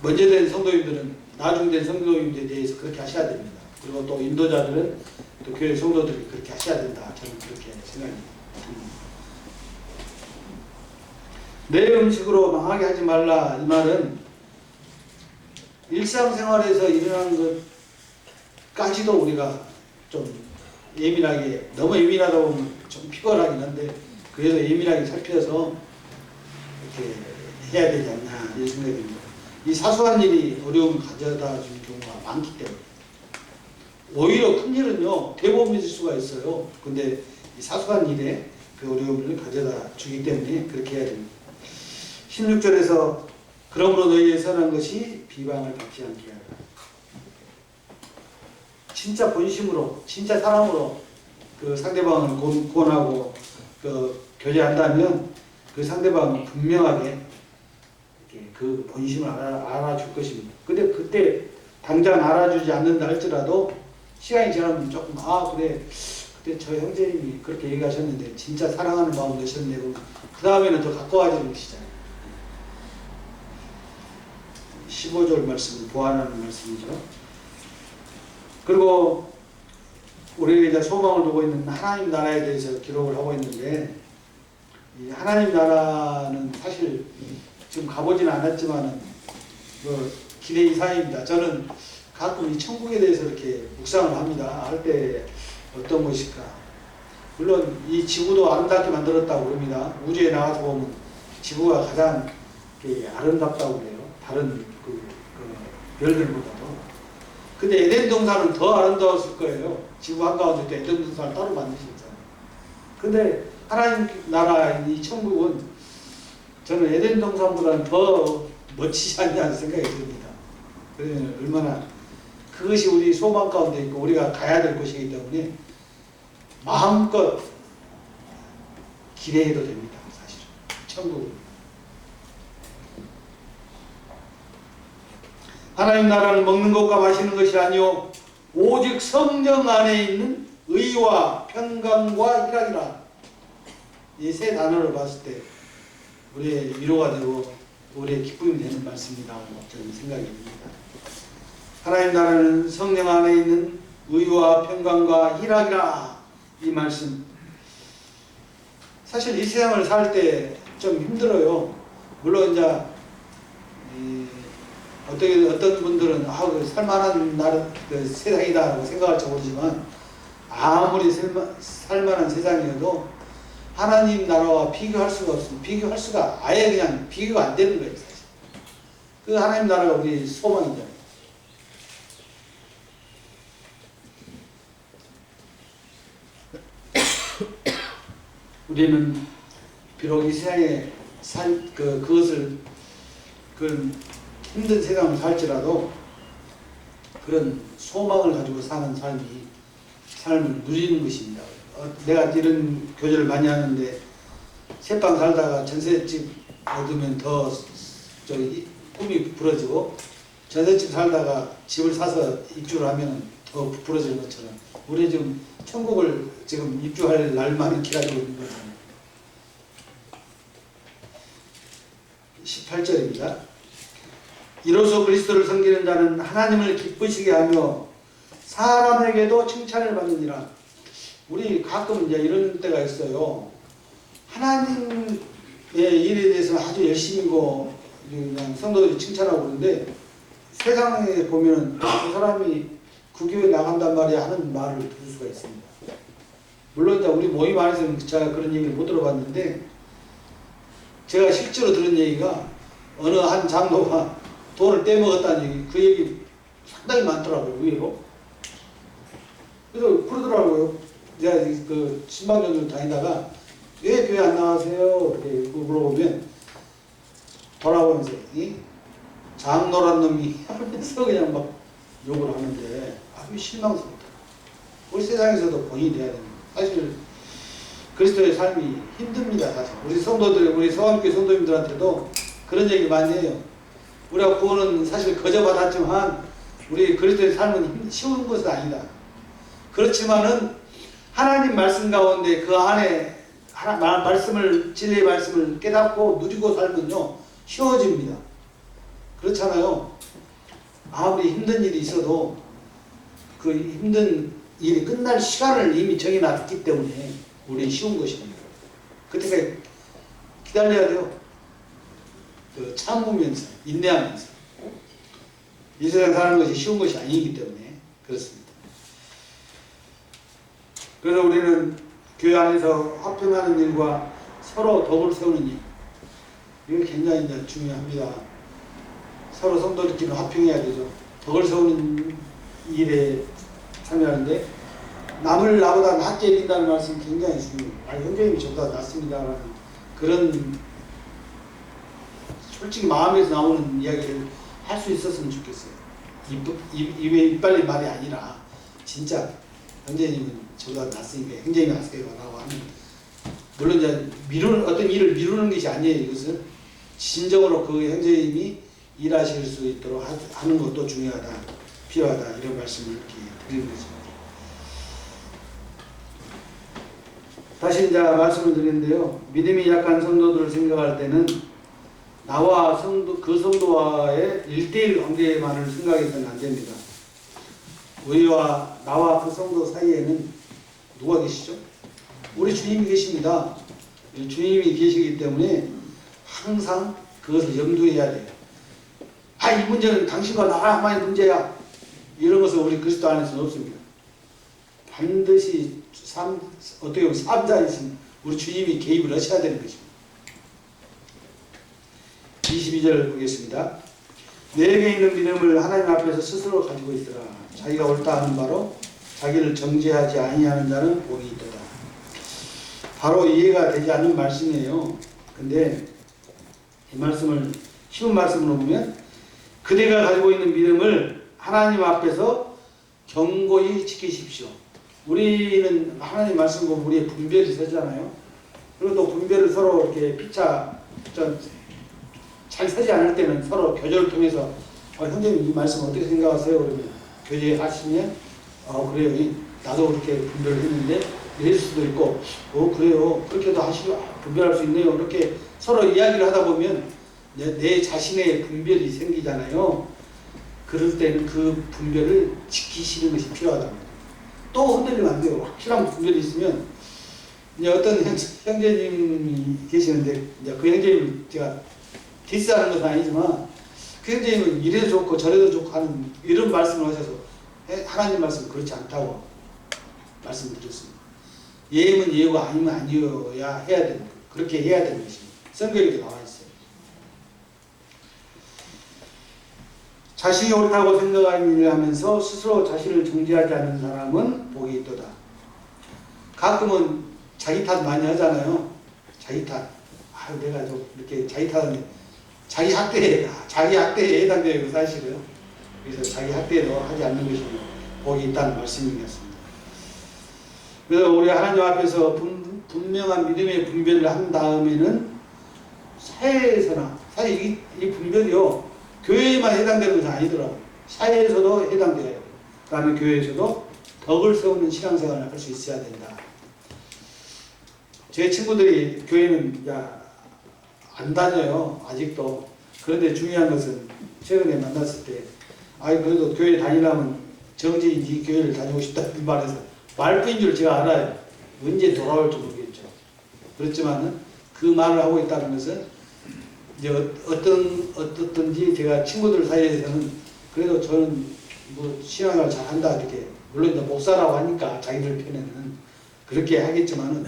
먼저 된 성도님들은 나중된 성도님들에 대해서 그렇게 하셔야 됩니다. 그리고 또 인도자들은 또 교회 성도들이 그렇게 하셔야 된다. 저는 그렇게 생각합니다. 내 음식으로 망하게 하지 말라. 이 말은 일상생활에서 일어나는 것까지도 우리가 좀 예민하게, 너무 예민하다 보면 좀 피곤하긴 한데 그래서 예민하게 살펴서 이렇게 해야 되지 않나 이런 생각이 듭니다. 이 사소한 일이 어려움을 가져다 주는 경우가 많기 때문에 오히려 큰 일은요 대범해질 수가 있어요. 근데 이 사소한 일에 그 어려움을 가져다 주기 때문에 그렇게 해야 됩니다. 16절에서 그러므로 너희의 선한 것이 비방을 받지 않게 하라. 진짜 본심으로, 진짜 사랑으로 그 상대방을 권하고 그 교제한다면 그 상대방은 분명하게 그 본심을 알아줄 것입니다. 근데 그때 당장 알아주지 않는다 할지라도 시간이 지나면 조금 그래 그때 저 형제님이 그렇게 얘기하셨는데 진짜 사랑하는 마음 내셨네. 그 다음에는 더 가까워지는 것이잖아요. 15절 말씀을 보완하는 말씀이죠. 그리고 우리가 이제 소망을 두고 있는 하나님 나라에 대해서 기록을 하고 있는데 이 하나님 나라는 사실 지금 가보지는 않았지만은 기대 이상입니다. 저는 가끔 이 천국에 대해서 이렇게 묵상을 합니다. 할 때 어떤 것일까? 물론 이 지구도 아름답게 만들었다고 그럽니다. 우주에 나가서 보면 지구가 가장 아름답다고 그래요. 다른 별들보다도. 근데 에덴 동산은 더 아름다웠을 거예요. 지구 한가운데 에덴 동산을 따로 만드셨잖아요. 근데 하나님 나라 이 천국은 저는 에덴 동산보다는 더 멋지지 않냐는 생각이 듭니다. 그러면 얼마나 그것이 우리 소망 가운데 있고 우리가 가야 될 곳이기 때문에 마음껏 기대해도 됩니다. 사실은 천국은. 하나님 나라는 먹는 것과 마시는 것이 아니요 오직 성령 안에 있는 의와 평강과 희락이라. 이 세 단어를 봤을 때 우리의 위로가 되고 우리의 기쁨이 되는 말씀이라고 저는 생각이 듭니다. 하나님 나라는 성령 안에 있는 의와 평강과 희락이라. 이 말씀. 사실 이 세상을 살 때 좀 힘들어요. 물론 이제 어떤 분들은 그 살만한 그 세상이다라고 생각할지 모르지만, 아무리 살만한 세상이어도 하나님 나라와 비교할 수가 없습니다. 비교할 수가 아예 그냥 비교가 안 되는 거예요. 사실. 그 하나님 나라가 우리 소망이잖아요. 우리는 비록 이 세상에 그것을 그런 힘든 세상을 살지라도 그런 소망을 가지고 사는 삶을 누리는 것입니다. 내가 이런 교제를 많이 하는데, 새빵 살다가 전셋집 얻으면 더 꿈이 부러지고, 전셋집 살다가 집을 사서 입주를 하면 더 부러지는 것처럼, 우리 지금 천국을 지금 입주할 날만을 기다리고 있는 거잖아요. 18절입니다. 이로써 그리스도를 섬기는 자는 하나님을 기쁘시게 하며 사람에게도 칭찬을 받느니라. 우리 가끔 이제 이런 때가 있어요. 하나님의 일에 대해서는 아주 열심히고 그냥 성도들이 칭찬하고 그러는데, 세상에 보면은 그 사람이 그 교회 나간단 말이야 하는 말을 들을 수가 있습니다. 물론 이제 우리 모임 안에서는 제가 그런 얘기를 못 들어봤는데, 제가 실제로 들은 얘기가 어느 한 장로가 돈을 떼먹었다는 얘기, 그 얘기 상당히 많더라고요, 의외로. 그래서 그러더라고요. 제가 그 신방전으로 다니다가 왜 교회 안 나가세요? 이렇게 물어보면 돌아보면서 이 장로란 놈이 하면서 그냥 막 욕을 하는데 아주 실망스럽다. 우리 세상에서도 본인이 돼야 됩니다. 사실 그리스도의 삶이 힘듭니다. 사실 우리 성도들, 우리 서원교회 성도님들한테도 그런 얘기 많이 해요. 우리가 구원은 사실 거저 받았지만 우리 그리스도의 삶은 쉬운 것은 아니다. 그렇지만은 하나님 말씀 가운데 그 안에 말씀을, 진리의 말씀을 깨닫고 누리고 살면요 쉬워집니다. 그렇잖아요. 아무리 힘든 일이 있어도 그 힘든 일이 끝날 시간을 이미 정해놨기 때문에 우리 쉬운 것입니다. 그때까지 기다려야 돼요. 그 참으면서, 인내하면서. 이 세상 사는 것이 쉬운 것이 아니기 때문에 그렇습니다. 그래서 우리는 교회 안에서 화평하는 일과 서로 덕을 세우는 일, 이거 굉장히 이제 중요합니다. 서로 성도들끼리 화평해야 되죠. 덕을 세우는 일에 참여하는데, 남을 나보다 낮게 여긴다는 말씀이 굉장히 중요해요. 형제님이 저보다 낫습니다라는 그런 솔직히 마음에서 나오는 이야기를 할 수 있었으면 좋겠어요. 입에 이빨린 말이 아니라 진짜 형제님은 저보다 낫으니까 형제님이 하세요 라고 하는, 물론 이제 어떤 일을 미루는 것이 아니에요. 이것은 진정으로 그 형제님이 일하실 수 있도록 하는 것도 중요하다, 필요하다, 이런 말씀을 이렇게 드리는 거죠. 다시 이제 말씀을 드리는데요. 믿음이 약한 성도들을 생각할 때는 나와 그 성도와의 1대1 관계만을 생각해서는 안 됩니다. 우리와 나와 그 성도 사이에는 누가 계시죠? 우리 주님이 계십니다. 주님이 계시기 때문에 항상 그것을 염두해야 돼요. 이 문제는 당신과 나만의 문제야, 이런 것은 우리 그리스도 안에서는 없습니다. 반드시 어떻게 보면 삼자이신 우리 주님이 개입을 하셔야 되는 것입니다. 22절 보겠습니다. 내게 있는 믿음을 하나님 앞에서 스스로 가지고 있으라. 자기가 옳다 하는 바로 자기를 정죄하지 아니하는 자는 복이 있도다. 바로 이해가 되지 않는 말씀이에요. 근데 이 말씀을 쉬운 말씀으로 보면, 그대가 가지고 있는 믿음을 하나님 앞에서 견고히 지키십시오. 우리는 하나님 말씀 보면 우리의 분별이 서잖아요. 그리고 또 분별을 서로 이렇게 피차 잘 서지 않을 때는 서로 교제를 통해서 형제님 이 말씀 어떻게 생각하세요? 그러면 교제하시면 그래요. 나도 그렇게 분별을 했는데 이럴 수도 있고 그래요. 그렇게도 분별할 수 있네요. 이렇게 서로 이야기를 하다 보면 내 자신의 분별이 생기잖아요. 그럴 때는 그 분별을 지키시는 것이 필요하답니다. 또 흔들리면 안 돼요. 확실한 분별이 있으면 이제 어떤 형제님이 계시는데 이제 그 형제님 제가 디스하는 것은 아니지만 그 형제님은 이래도 좋고 저래도 좋고 하는 이런 말씀을 하셔서 하나님 말씀은 그렇지 않다고 말씀드렸습니다. 예면 예고 아니면 아니어야 해야 되는 그렇게 해야 되는 것입니다. 성경에 나와 있어요. 자신이 옳다고 생각하는 일을 하면서 스스로 자신을 정죄하지 않는 사람은 복이 있도다. 가끔은 자기 탓 많이 하잖아요. 자기 탓. 아, 내가 좀 이렇게 자기 탓하는데 자기 학대에 해당돼요, 사실은. 그래서 자기 학대도 하지 않는 것이 복이 있다는 말씀이었습니다. 그래서 우리 하나님 앞에서 분명한 믿음의 분별을 한 다음에는 사회에서나 사실 이 분별이요 교회에만 해당되는 것은 아니더라고요. 사회에서도 해당돼요. 그 다음에 교회에서도 덕을 세우는 신앙생활을 할 수 있어야 된다. 제 친구들이 교회는 안 다녀요. 아직도. 그런데 중요한 것은 최근에 만났을 때 그래도 교회 다니려면 정지인지 교회를 다니고 싶다는 말에서 말뿐인 줄 제가 알아요. 언제 돌아올지 모르겠죠. 그렇지만은 그 말을 하고 있다는 것은 이제 어떻든지 제가 친구들 사이에서는 그래도 저는 뭐 신앙을 잘한다 이렇게 물론 이제 목사라고 하니까 자기들 편에는 그렇게 하겠지만은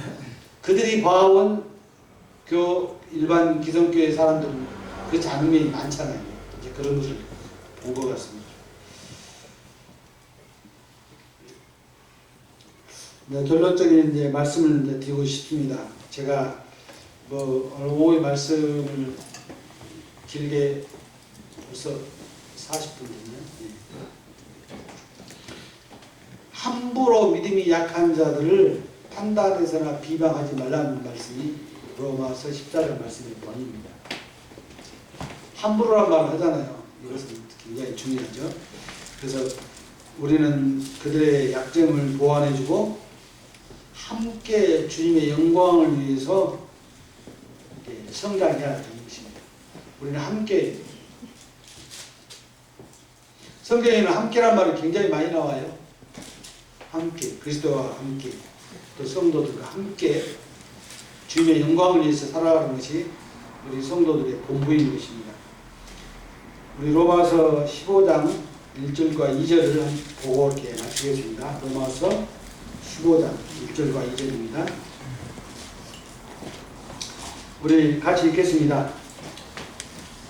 그들이 봐온 일반 기성교회 사람들은 그렇지 않은 면이 많잖아요. 이제 그런 것을 본 것 같습니다. 네, 결론적인 이제 말씀을 이제 드리고 싶습니다. 제가 오늘 오후에 말씀을 길게 벌써 40분 됐네요. 네. 함부로 믿음이 약한 자들을 판단해서나 비방하지 말라는 말씀이 로마서 14절 말씀의 본입니다. 함부로란 말을 하잖아요. 이것은 굉장히 중요하죠. 그래서 우리는 그들의 약점을 보완해주고 함께 주님의 영광을 위해서 성장해야 되는 것입니다. 우리는 함께 성경에는 함께란 말이 굉장히 많이 나와요. 함께 그리스도와 함께 또 성도들과 함께 주님의 영광을 위해서 살아가는 것이 우리 성도들의 본부인 것입니다. 우리 로마서 15장 1절과 2절을 보고 이렇게 마치겠습니다. 로마서 15장 1절과 2절입니다. 우리 같이 읽겠습니다.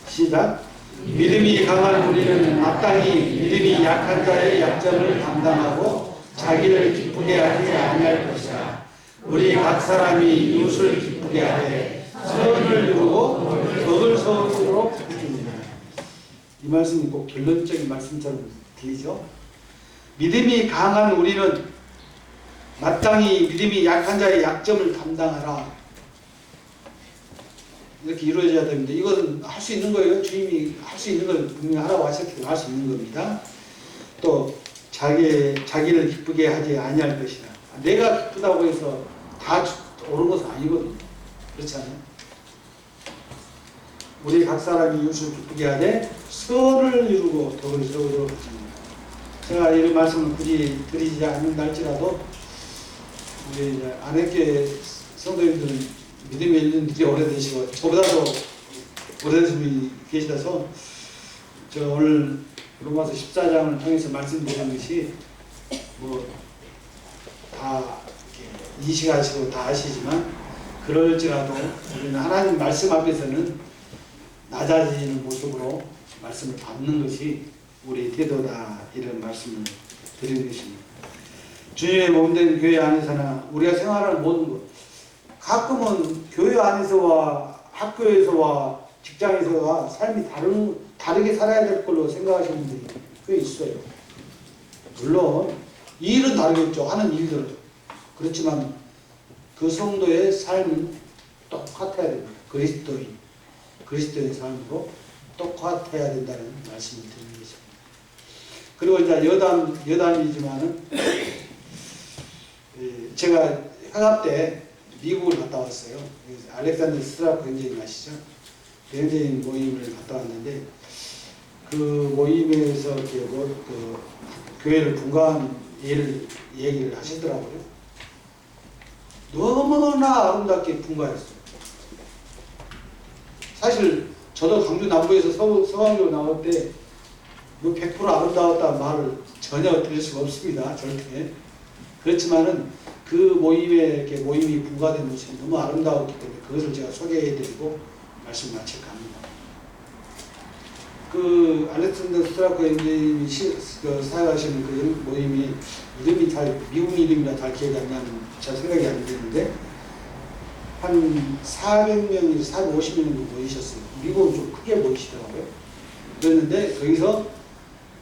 시작. 믿음이 강한 우리는 마땅히 믿음이 약한 자의 약점을 담당하고 자기를 기쁘게 하지 아니할 것이라. 우리 각 사람이 이웃을 기쁘게 하되 선을 이루고 덕을 세우도록 해줍니다. 이 말씀이 꼭 결론적인 말씀처럼 들리죠. 믿음이 강한 우리는 마땅히 믿음이 약한 자의 약점을 담당하라. 이렇게 이루어져야 됩니다. 이것은 할 수 있는 거예요. 주님이 할 수 있는 걸 분명히 하라고 하셨기 때문에 할 수 있는 겁니다. 또 자기를 기쁘게 하지 아니할 것이라. 내가 기쁘다고 해서 다 옳은 것은 아니거든요. 그렇지 않아요? 우리 각 사람이 이웃을 기쁘게 하되 선을 이루고 덕을 세우도록 하십니다. 제가 이런 말씀을 굳이 드리지 않는달지라도 우리 안핵교회 성도님들은 믿음이 있는 지 오래되시고 저보다도 오래되신 분이 계시다서 제가 오늘 로마서 14장을 통해서 말씀드리는 것이 다 인식하시고 다 아시지만 그럴지라도 우리는 하나님 말씀 앞에서는 낮아지는 모습으로 말씀을 받는 것이 우리의 태도다 이런 말씀을 드리는 것입니다. 주님의 몸된 교회 안에서나 우리가 생활하는 모든 것 가끔은 교회 안에서와 학교에서와 직장에서와 삶이 다르게 살아야 될 걸로 생각하시는 분들이 꽤 있어요. 물론 이 일은 다르겠죠. 하는 일들은. 그렇지만 그 성도의 삶은 똑같아야 됩니다. 그리스도의 삶으로 똑같아야 된다는 말씀을 드리는 것입니다. 그리고 이제 여담이지만은 제가 형합 때 미국을 갔다 왔어요. 알렉산더 스트라크 형제님 아시죠? 그 형제님 모임을 갔다 왔는데 그 모임에서 이렇게 그 교회를 분과한 얘기를 하시더라고요. 너무나 아름답게 분과했어요. 사실 저도 강주 남부에서 서강교로 나올 때 100% 아름다웠다는 말을 전혀 드릴 수가 없습니다. 절대. 그렇지만은 그 모임이 분과된 모습이 너무 아름다웠기 때문에 그것을 제가 소개해드리고 말씀 마칠까 합니다. 그 알렉산더 스트라코 형님이 사역하시는 그 모임이 이름이 미국 이름이라 잘 기억이 안 나는, 잘 생각이 안 되는데 한 400명에서 450명 정도 모이셨어요. 미국은 좀 크게 모이시더라고요. 그랬는데 거기서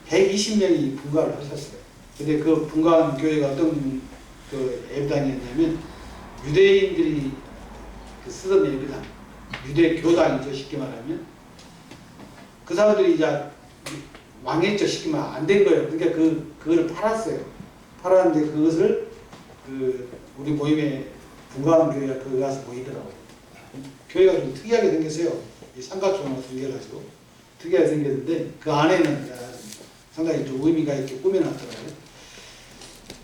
120명이 분과를 하셨어요. 근데 그 분과한 교회가 어떤 그 예배당이었냐면 유대인들이 그 쓰던 예배당, 유대 교당이죠. 쉽게 말하면 그 사람들이 이제 망했죠. 쉽게 말하면 안 된 거예요. 그러니까 그거를 팔았어요. 팔았는데 그것을 그 우리 모임에 분과한 교회가 거기 가서 모이더라고요. 교회가 좀 특이하게 생겼어요. 이 삼각형으로 생겨가지고 특이하게 생겼는데 그 안에는 상당히 좀 의미가 있게 꾸며놨더라고요.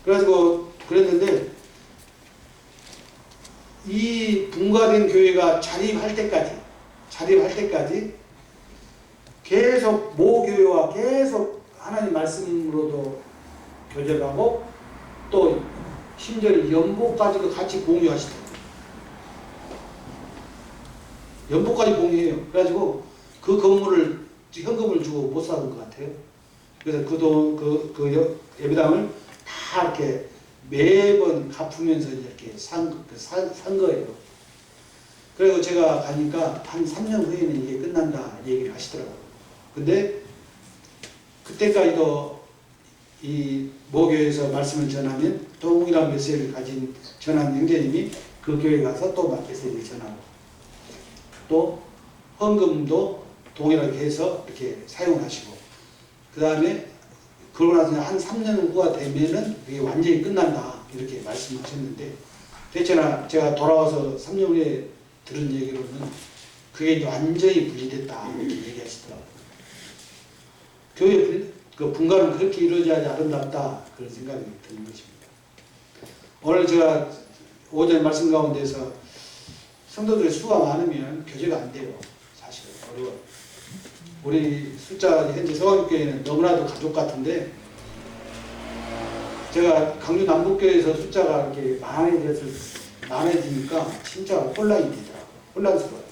그래가지고 그랬는데 이 분과된 교회가 자립할 때까지 계속 모교회와 계속 하나님 말씀으로도 교제하고 또 심지어 연보까지도 같이 공유하시더라고요. 연보까지 공유해요. 그래가지고 그 건물을 현금을 주고 못 사는 것 같아요. 그래서 그 예배당을 다 이렇게 매번 갚으면서 이렇게 산 거예요. 그리고 제가 가니까 한 3년 후에는 이게 끝난다 얘기를 하시더라고요. 근데 그때까지도 이 모교에서 말씀을 전하면 동일한 메시지를 가진 전한 형제님이 그 교회 가서 또 메시지를 전하고 또 헌금도 동일하게 해서 이렇게 사용하시고 그 다음에 그러고 나서 한 3년 후가 되면은 이게 완전히 끝난다 이렇게 말씀하셨는데 대체나 제가 돌아와서 3년 후에 들은 얘기로는 그게 이제 완전히 분리됐다 이렇게 얘기하시더라고요. 교회 그 분과는 그렇게 이루어져야지 아름답다 그런 생각이 드는 것입니다. 오늘 제가 오전 말씀 가운데서 성도들의 수가 많으면 교제가 안 돼요. 사실 어려워요. 우리 숫자 현재 서강교회는 너무나도 가족 같은데 제가 강주 남북교회에서 숫자가 이렇게 많아지니까 진짜 혼란이 되더라고요. 혼란스러워요.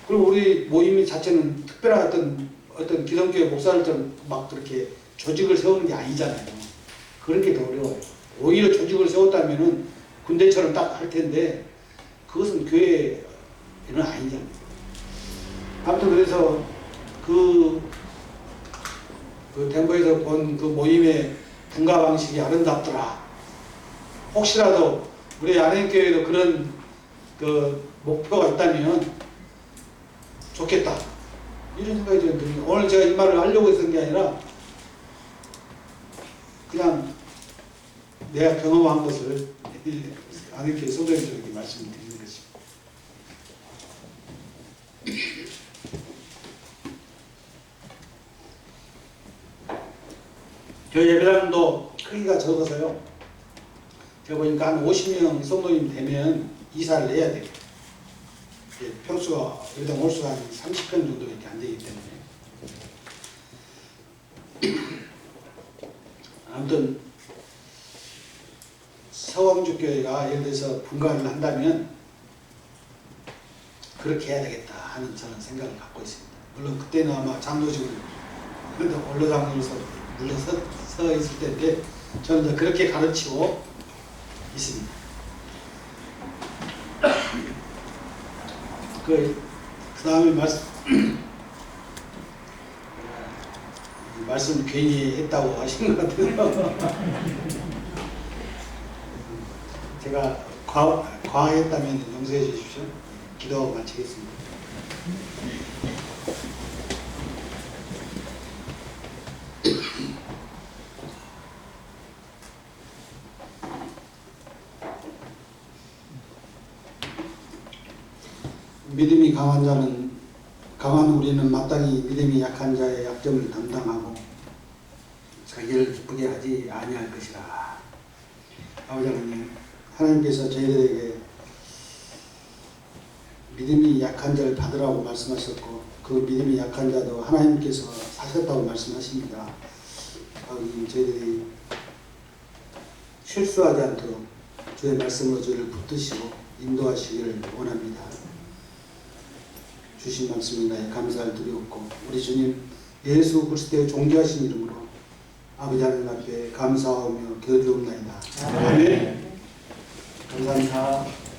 그리고 우리 모임 자체는 특별한 어떤 기성교회 목사들처럼 막 그렇게 조직을 세우는 게 아니잖아요. 그런 게 더 어려워요. 오히려 조직을 세웠다면은 군대처럼 딱 할 텐데 그것은 교회는 아니잖아요. 아무튼 그래서 그 덴버에서 본 그 모임의 분과 방식이 아름답더라. 혹시라도 우리 안행교회도 그런 그 목표가 있다면 좋겠다. 이런 생각이 좀 듭니다. 오늘 제가 이 말을 하려고 했던 게 아니라 그냥 내가 경험한 것을 안행교회 성도님들에게 말씀을 드리는 것입니다. 저희 예배당도 크기가 적어서요. 제가 보니까 한 50명 성도님 되면 이사를 해야 돼요. 평수가 예배당 홀수가 한 30평 정도 이렇게 안 되기 때문에 아무튼 서강주교회가 예를 들어서 분과를 한다면 그렇게 해야 되겠다 하는 저는 생각을 갖고 있습니다. 물론 그때는 아마 장로직을 원로장로로서 물러서 있을 때인데 저는 그렇게 가르치고 있습니다. 그 다음에 말씀 괜히 했다고 하시는 것 같아요. 제가 과했다면 용서해 주십시오. 기도하고 마치겠습니다. 믿음이 강한 자는 강한 우리는 마땅히 믿음이 약한 자의 약점을 담당하고 자기를 기쁘게 하지 아니할 것이라. 아버지 하나님, 하나님께서 저희들에게 믿음이 약한 자를 받으라고 말씀하셨고 그 믿음이 약한 자도 하나님께서 사셨다고 말씀하십니다. 아버지, 저희들이 실수하지 않도록 주의 말씀으로 저희를 붙드시고 인도하시기를 원합니다. 주신 말씀을 나에 감사를 드리옵고 우리 주님 예수 그리스도의 존귀하신 이름으로 아버지 하나님 앞에 감사하며 기도드리옵나이다. 아멘. 감사합니다.